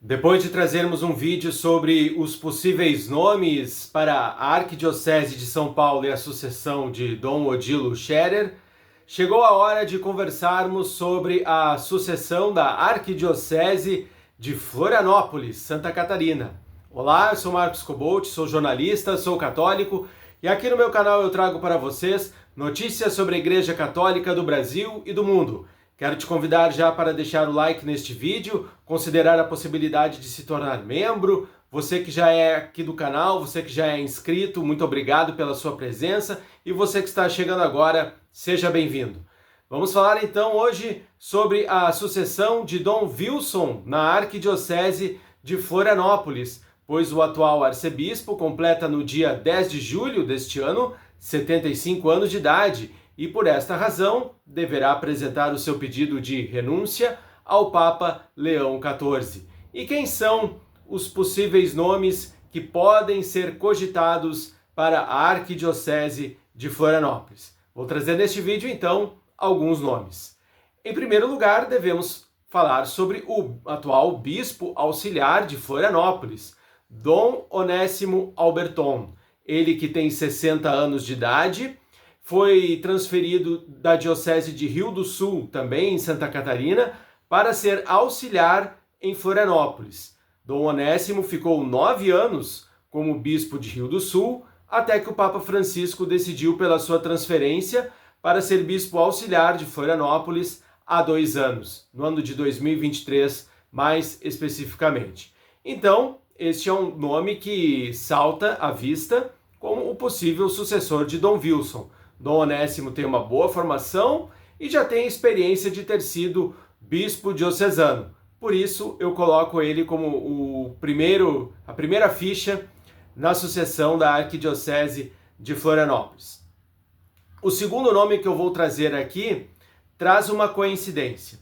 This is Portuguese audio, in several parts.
Depois de trazermos um vídeo sobre os possíveis nomes para a Arquidiocese de São Paulo e a sucessão de Dom Odilo Scherer, chegou a hora de conversarmos sobre a sucessão da Arquidiocese de Florianópolis, Santa Catarina. Olá, eu sou Marcos Cobolt, sou jornalista, sou católico e aqui no meu canal eu trago para vocês notícias sobre a Igreja Católica do Brasil e do mundo. Quero te convidar já para deixar o like neste vídeo, considerar a possibilidade de se tornar membro. Você que já é aqui do canal, você que já é inscrito, muito obrigado pela sua presença. E você que está chegando agora, seja bem-vindo. Vamos falar então hoje sobre a sucessão de Dom Wilson na Arquidiocese de Florianópolis, pois o atual arcebispo completa no dia 10 de julho deste ano 75 anos de idade, e por esta razão deverá apresentar o seu pedido de renúncia ao Papa Leão XIV. E quem são os possíveis nomes que podem ser cogitados para a Arquidiocese de Florianópolis? Vou trazer neste vídeo, então, alguns nomes. Em primeiro lugar, devemos falar sobre o atual bispo auxiliar de Florianópolis, Dom Onésimo Alberton. Ele que tem 60 anos de idade, foi transferido da Diocese de Rio do Sul, também em Santa Catarina, para ser auxiliar em Florianópolis. Dom Onésimo ficou 9 anos como bispo de Rio do Sul, até que o Papa Francisco decidiu pela sua transferência para ser bispo auxiliar de Florianópolis há 2 anos, no ano de 2023, mais especificamente. Então, este é um nome que salta à vista como o possível sucessor de Dom Wilson. Dom Onésimo tem uma boa formação e já tem experiência de ter sido bispo diocesano. Por isso, eu coloco ele como a primeira ficha na sucessão da Arquidiocese de Florianópolis. O segundo nome que eu vou trazer aqui traz uma coincidência.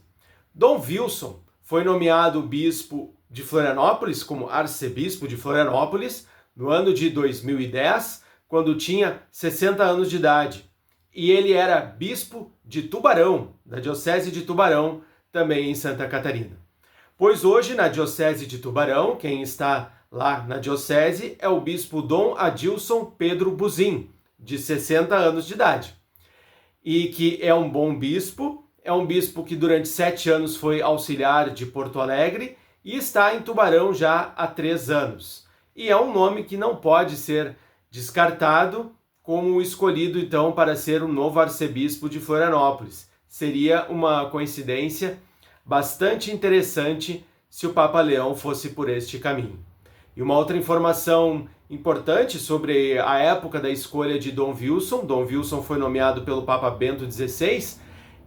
Dom Wilson foi nomeado bispo de Florianópolis, como arcebispo de Florianópolis, no ano de 2010, quando tinha 60 anos de idade. E ele era bispo de Tubarão, da Diocese de Tubarão, também em Santa Catarina. Pois hoje, na Diocese de Tubarão, quem está lá na Diocese é o bispo Dom Adilson Pedro Buzin, de 60 anos de idade. E que é um bom bispo, é um bispo que durante 7 anos foi auxiliar de Porto Alegre e está em Tubarão já há 3 anos. E é um nome que não pode ser descartado como escolhido então para ser o novo arcebispo de Florianópolis. Seria uma coincidência bastante interessante se o Papa Leão fosse por este caminho. E uma outra informação importante sobre a época da escolha de Dom Wilson. Dom Wilson foi nomeado pelo Papa Bento XVI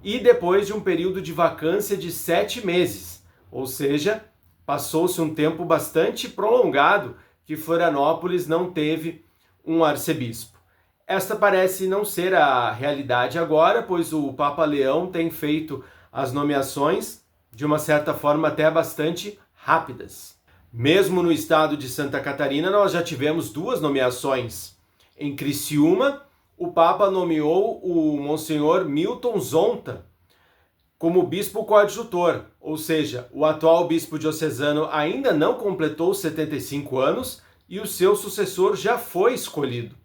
e depois de um período de vacância de 7 meses, ou seja, passou-se um tempo bastante prolongado que Florianópolis não teve um arcebispo. Esta parece não ser a realidade agora, pois o Papa Leão tem feito as nomeações de uma certa forma até bastante rápidas. Mesmo no estado de Santa Catarina, nós já tivemos 2 nomeações. Em Criciúma, o Papa nomeou o Monsenhor Milton Zonta como bispo coadjutor, ou seja, o atual bispo diocesano ainda não completou 75 anos e o seu sucessor já foi escolhido.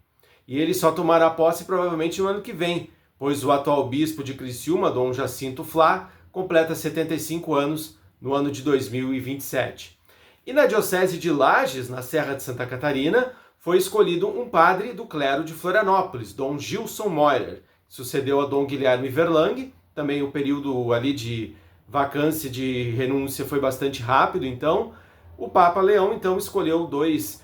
E ele só tomará posse provavelmente no ano que vem, pois o atual bispo de Criciúma, Dom Jacinto Flá, completa 75 anos no ano de 2027. E na Diocese de Lages, na Serra de Santa Catarina, foi escolhido um padre do clero de Florianópolis, Dom Gilson Moirer, sucedeu a Dom Guilherme Verlang. Também o período ali de vacância, de renúncia foi bastante rápido, então o Papa Leão então escolheu 2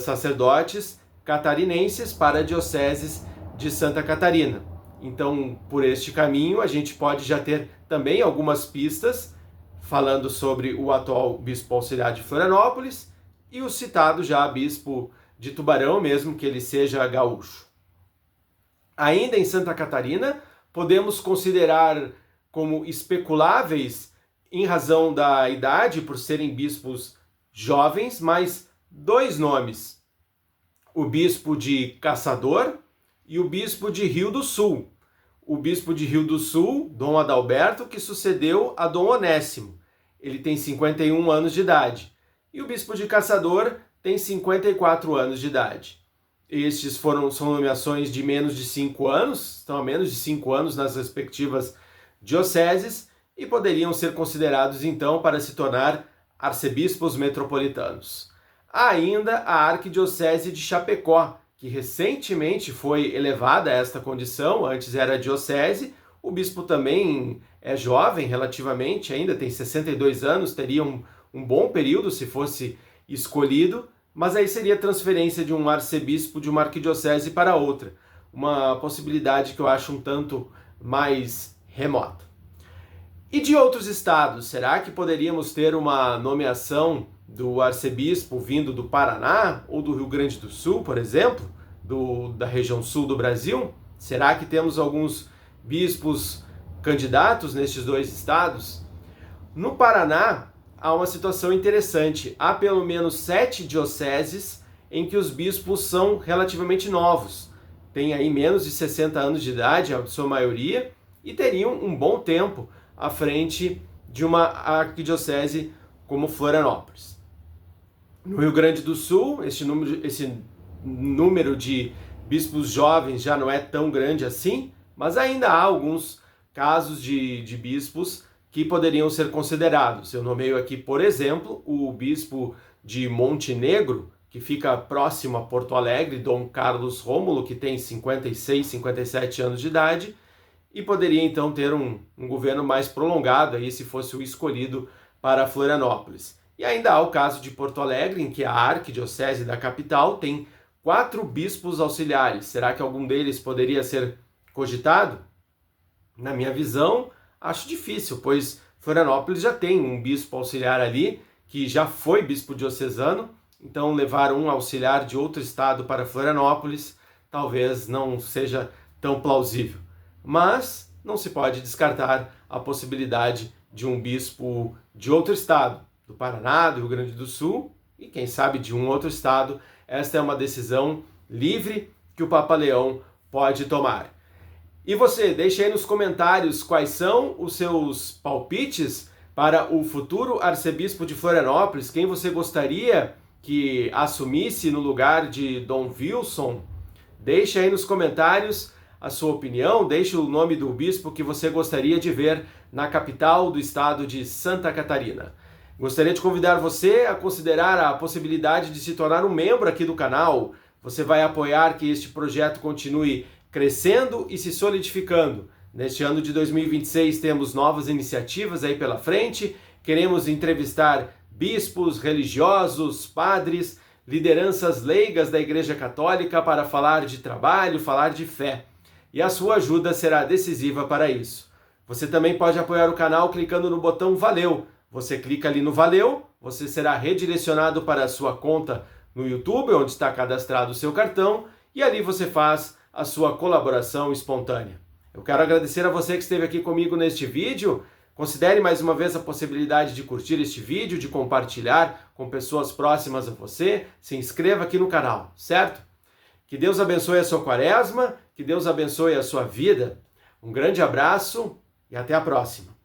sacerdotes catarinenses para a Diocese de Santa Catarina. Então, por este caminho, a gente pode já ter também algumas pistas falando sobre o atual bispo auxiliar de Florianópolis e o citado já bispo de Tubarão, mesmo que ele seja gaúcho. Ainda em Santa Catarina, podemos considerar como especuláveis, em razão da idade, por serem bispos jovens, mas 2 nomes: o bispo de Caçador e o bispo de Rio do Sul. O bispo de Rio do Sul, Dom Adalberto, que sucedeu a Dom Onésimo. ele tem 51 anos de idade. E o bispo de Caçador tem 54 anos de idade. Estes são nomeações de menos de 5 anos, estão a menos de 5 anos nas respectivas dioceses e poderiam ser considerados então para se tornar arcebispos metropolitanos. Há ainda a Arquidiocese de Chapecó, que recentemente foi elevada a esta condição, antes era diocese. O bispo também é jovem relativamente, ainda tem 62 anos, teria um bom período se fosse escolhido, mas aí seria transferência de um arcebispo de uma arquidiocese para outra, uma possibilidade que eu acho um tanto mais remota. E de outros estados, será que poderíamos ter uma nomeação do arcebispo vindo do Paraná ou do Rio Grande do Sul, por exemplo, da região sul do Brasil? Será que temos alguns bispos candidatos nestes dois estados? No Paraná, há uma situação interessante. Há pelo menos 7 dioceses em que os bispos são relativamente novos. Tem aí menos de 60 anos de idade, a sua maioria, e teriam um bom tempo à frente de uma arquidiocese como Florianópolis. No Rio Grande do Sul, esse número de bispos jovens já não é tão grande assim, mas ainda há alguns casos de bispos que poderiam ser considerados. Eu nomeio aqui, por exemplo, o bispo de Montenegro, que fica próximo a Porto Alegre, Dom Carlos Rômulo, que tem 56, 57 anos de idade, e poderia então ter um governo mais prolongado aí se fosse o escolhido para Florianópolis. E ainda há o caso de Porto Alegre, em que a arquidiocese da capital tem 4 bispos auxiliares. Será que algum deles poderia ser cogitado? Na minha visão, acho difícil, pois Florianópolis já tem um bispo auxiliar ali, que já foi bispo diocesano, então levar um auxiliar de outro estado para Florianópolis talvez não seja tão plausível. Mas não se pode descartar a possibilidade de um bispo de outro estado, do Paraná, do Rio Grande do Sul e quem sabe de um outro estado. Esta é uma decisão livre que o Papa Leão pode tomar. E você, deixa aí nos comentários quais são os seus palpites para o futuro arcebispo de Florianópolis, quem você gostaria que assumisse no lugar de Dom Wilson. Deixa aí nos comentários a sua opinião, deixe o nome do bispo que você gostaria de ver na capital do estado de Santa Catarina. Gostaria de convidar você a considerar a possibilidade de se tornar um membro aqui do canal. Você vai apoiar que este projeto continue crescendo e se solidificando. Neste ano de 2026 temos novas iniciativas aí pela frente. Queremos entrevistar bispos, religiosos, padres, lideranças leigas da Igreja Católica para falar de trabalho, falar de fé. E a sua ajuda será decisiva para isso. Você também pode apoiar o canal clicando no botão Valeu. Você clica ali no Valeu, você será redirecionado para a sua conta no YouTube, onde está cadastrado o seu cartão, e ali você faz a sua colaboração espontânea. Eu quero agradecer a você que esteve aqui comigo neste vídeo. Considere mais uma vez a possibilidade de curtir este vídeo, de compartilhar com pessoas próximas a você. Se inscreva aqui no canal, certo? Que Deus abençoe a sua quaresma, que Deus abençoe a sua vida. Um grande abraço e até a próxima.